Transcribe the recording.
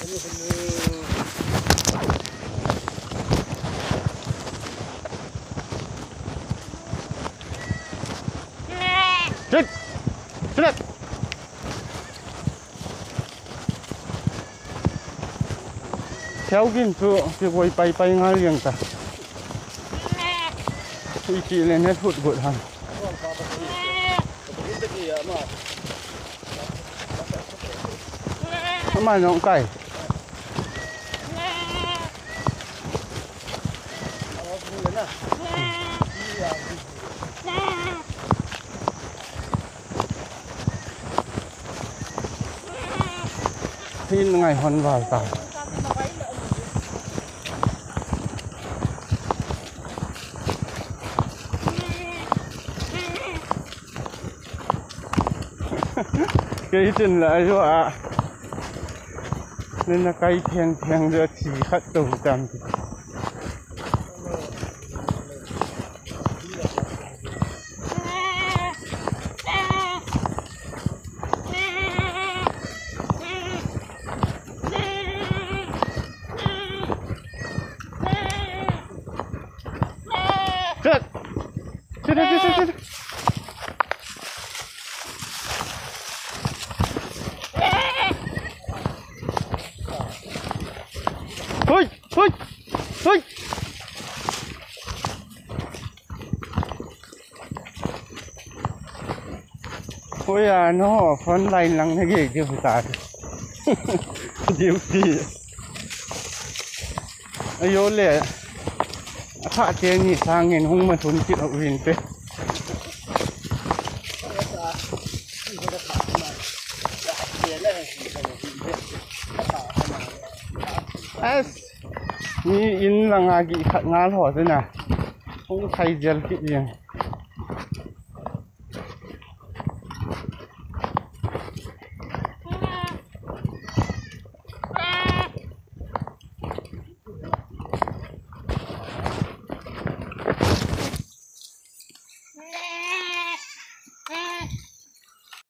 Chết! Chết! Theo gin tu thì quay bay ngal yang ta. Ý chị lên hết hụt hụt hẳn. Mà nó cũng cày. Hin ngày hoàn vào tàu. Cái chân lại rồi ạ. Nên là cây thiêng được chỉ khát tù tầm. Chết! Chết! Ôi! Ôi à, nó phấn lành lắm cái gì kêu ta điều gì ai vô lệ hạ tiền nhị sang nghìn hung mà thốn chịu hậu hình thế ni in là ngà kỹ khát ngà thỏ thế nào không thay gel kỹ gì